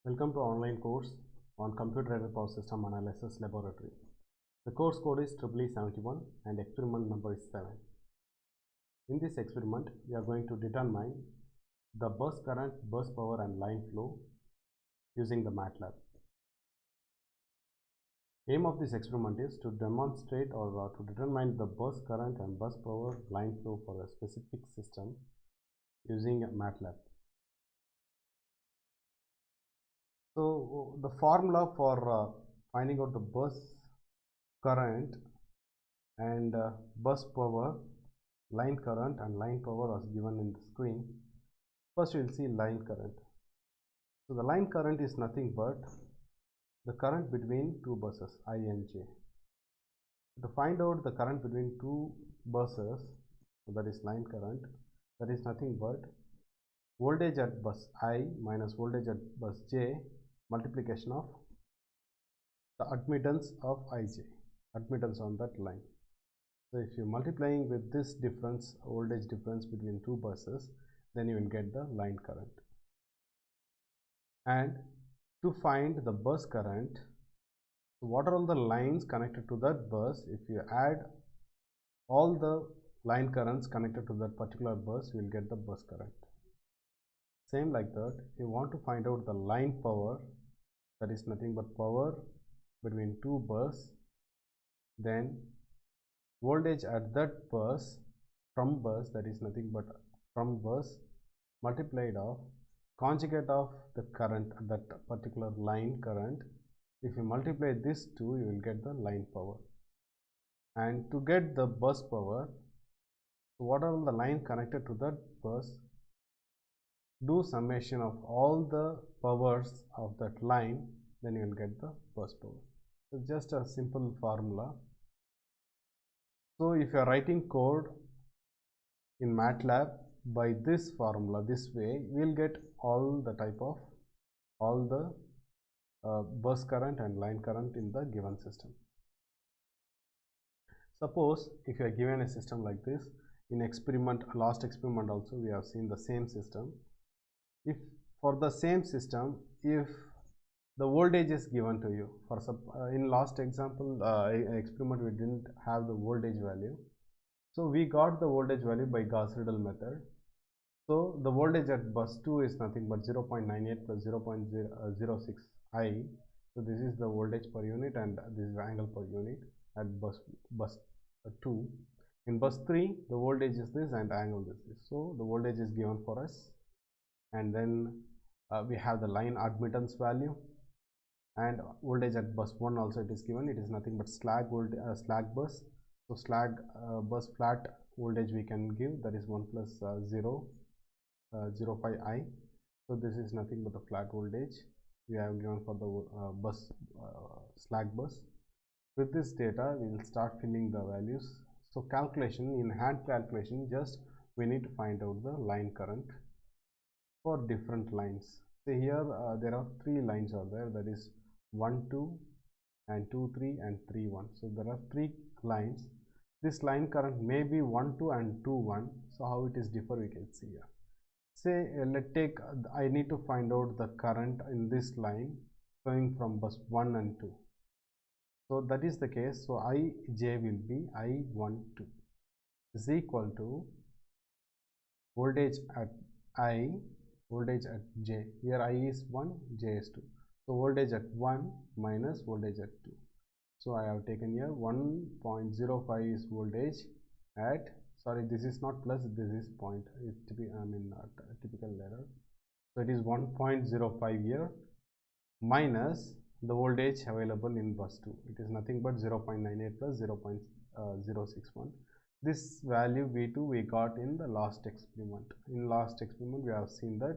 Welcome to online course on Computer-Aided Power System Analysis Laboratory. The course code is EEE71 and experiment number is 7. In this experiment, we are going to determine the bus current, bus power and line flow using the MATLAB. Aim of this experiment is to demonstrate or to determine the bus current and bus power line flow for a specific system using MATLAB. So the formula for finding out the bus current and bus power, line current and line power was given in the screen. First we will see line current. So the line current is nothing but the current between two buses I and J. To find out the current between two buses, so that is line current, that is nothing but voltage at bus I minus voltage at bus J multiplication of the admittance of Ij, admittance on that line. So if you multiplying with this difference, voltage difference between two buses, then you will get the line current. And to find the bus current, what are all the lines connected to that bus? If you add all the line currents connected to that particular bus, you will get the bus current. Same like that, you want to find out the line power, that is nothing but power between two bus, then voltage at that bus from bus, that is nothing but from bus multiplied of conjugate of the current, that particular line current. If you multiply this two, you will get the line power. And to get the bus power, what are the line connected to that bus? Do summation of all the powers of that line, then you will get the bus power. So just a simple formula. So if you are writing code in MATLAB by this formula, this way, we will get all the type of all the bus current and line current in the given system. Suppose if you are given a system like this, in experiment, last experiment also we have seen the same system. If for the same system, if the voltage is given to you, for in last example experiment we didn't have the voltage value, so we got the voltage value by Gauss-Seidel method. So the voltage at bus 2 is nothing but 0.98 plus 0.06 I. So this is the voltage per unit and this is angle per unit at bus 2. In bus 3 the voltage is this and angle is this. So the voltage is given for us, and then we have the line admittance value, and voltage at bus 1 also it is given. It is nothing but slack bus. So slack bus flat voltage we can give, that is 1 plus 0.05 I. So this is nothing but the flat voltage we have given for the bus slack bus. With this data we will start filling the values. So calculation, in hand calculation, just we need to find out the line current for different lines. So here there are three lines are there, that is 1 2 and 2 3 and 3 1. So there are three lines. This line current may be 1 2 and 2 1. So how it is differ we can see here. Say let's take I need to find out the current in this line going from bus 1 and 2. So that is the case. So Ij will be I12 is equal to voltage at I, voltage at J. Here I is 1, J is 2. So voltage at 1 minus voltage at 2. So I have taken here 1.05 is voltage at, sorry, this is not plus, this is point. It typical error. So it is 1.05 here minus the voltage available in bus 2. It is nothing but 0.98 plus 0.061. This value V2 we got in the last experiment. In last experiment we have seen that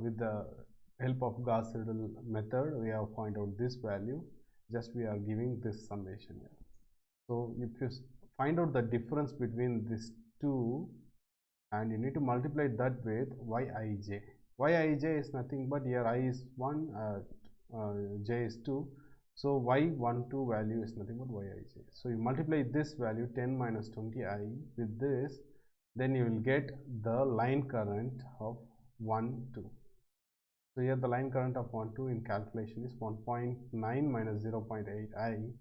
with the help of Gauss-Seidel method we have found out this value. Just we are giving this summation here. So if you find out the difference between these two, and you need to multiply that with Yij. Yij is nothing but here I is 1, J is 2. So Y12 value is nothing but Yij. So you multiply this value 10 minus 20I with this, then you will get the line current of 1 2. So here the line current of 1, 2 in calculation is 1.9 minus 0.8i.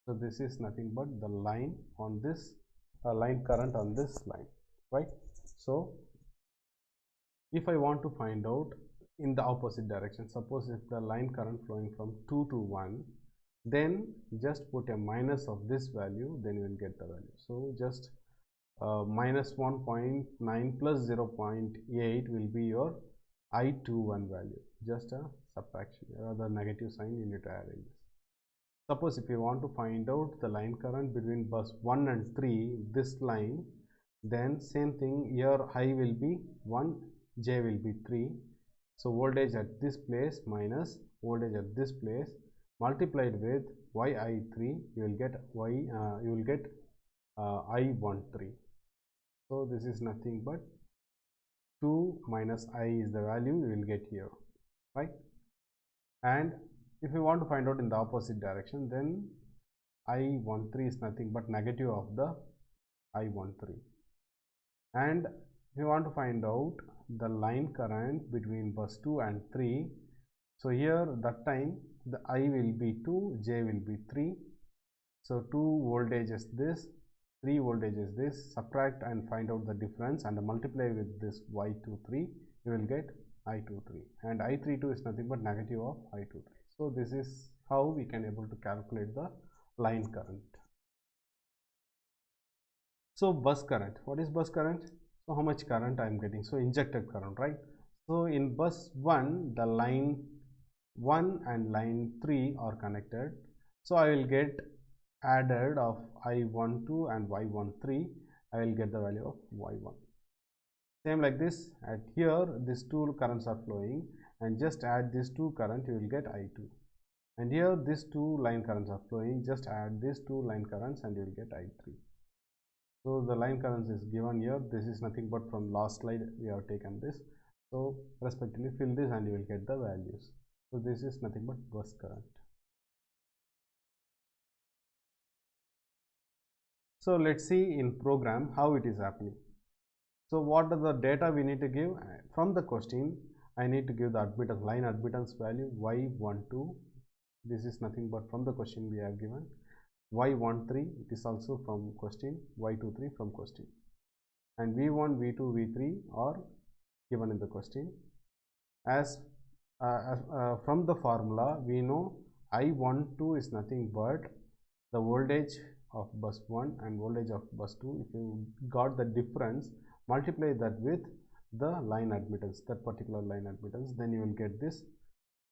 So this is nothing but the line on this line current on this line, right? So if I want to find out in the opposite direction, suppose if the line current flowing from 2 to 1, then just put a minus of this value, then you will get the value. So just minus 1.9 plus 0.8 will be your I21 value. Just a subtraction or the negative sign you need to add in this. Suppose if you want to find out the line current between bus 1 and 3, this line, then same thing here, I will be 1, J will be 3. So voltage at this place minus voltage at this place multiplied with yi3, you will get I13. So this is nothing but 2 minus I is the value you will get here, right? And if you want to find out in the opposite direction, then I13 is nothing but negative of the I13. And if you want to find out the line current between bus 2 and 3, so here that time the I will be 2, J will be 3. So 2 voltage is this, 3 voltage is this, subtract and find out the difference and multiply with this Y23, you will get I23, and I32 is nothing but negative of I23. So this is how we can able to calculate the line current. So bus current, what is bus current? So how much current I am getting? So injected current, right? So in bus 1, the line 1 and line 3 are connected. So I will get added of I12 and Y13, I will get the value of Y1. Same like this, at here these two currents are flowing, and just add these two current, you will get I2. And here these two line currents are flowing, just add these two line currents and you will get I3. So the line currents is given here. This is nothing but from last slide we have taken this. So respectively fill this and you will get the values. So this is nothing but bus current. So let's see in program how it is happening. So what are the data we need to give? From the question, I need to give the admittance, line admittance value Y12. This is nothing but from the question we have given. Y13, it is also from question, Y23 from question. And V1, V2, V3 are given in the question. As from the formula, we know I12 is nothing but the voltage of bus 1 and voltage of bus 2. If you got the difference, multiply that with the line admittance, that particular line admittance, then you will get this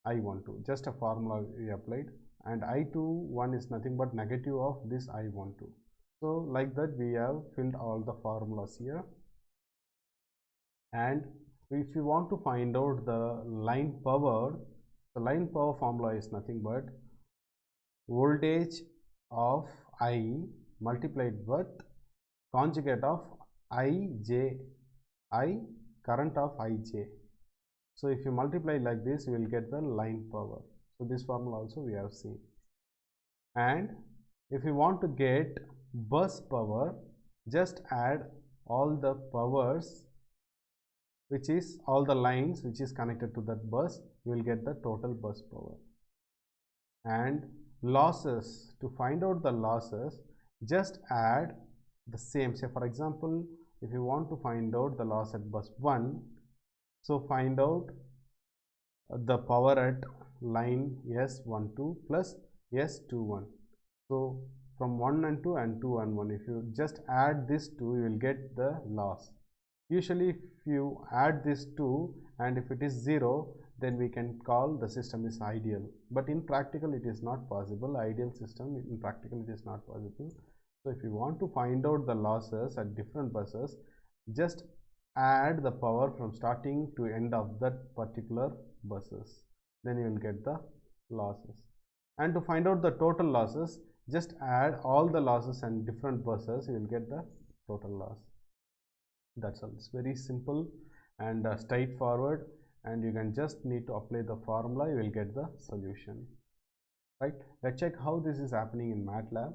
I12. Just a formula we applied. And I21 is nothing but negative of this I12. So like that we have filled all the formulas here. And if you want to find out the line power, the line power formula is nothing but voltage of I multiplied with conjugate of IJ, I current of IJ. So if you multiply like this, you will get the line power. So this formula also we have seen. And if you want to get bus power, just add all the powers, which is all the lines which is connected to that bus, you will get the total bus power. And losses, to find out the losses, just add the same. Say for example, if you want to find out the loss at bus 1, so find out the power at line S12 plus S21. So from 1 and 2 and 2 and 1, if you just add this 2, you will get the loss. Usually if you add this 2 and if it is 0, then we can call the system is ideal. But in practical it is not possible. Ideal system in practical it is not possible. So if you want to find out the losses at different buses, just add the power from starting to end of that particular buses, then you will get the losses. And to find out the total losses, just add all the losses and different buses, you will get the total loss. That's all. It's very simple and straightforward, and you can just need to apply the formula, you will get the solution, right? Let's check how this is happening in MATLAB.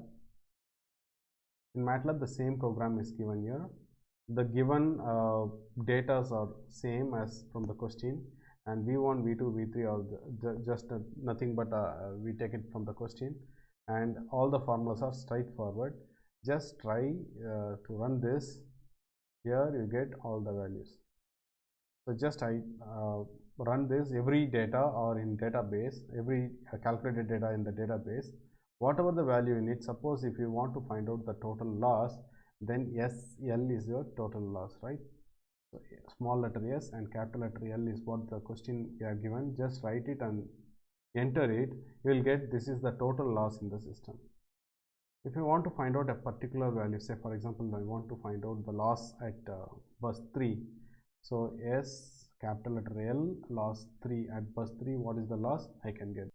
In MATLAB, the same program is given here. The given data are same as from the question, and v1, v2, v3 are just nothing but we take it from the question, and all the formulas are straightforward. Just try to run this. Here you get all the values. So just I run this every data or in database, every calculated data in the database, whatever the value in it. Suppose if you want to find out the total loss, then SL is your total loss, right? So small letter S and capital letter L is what the question we are given. Just write it and enter it. You will get this is the total loss in the system. If you want to find out a particular value, say for example I want to find out the loss at bus 3. So S capital letter L loss 3 at bus 3, what is the loss I can get?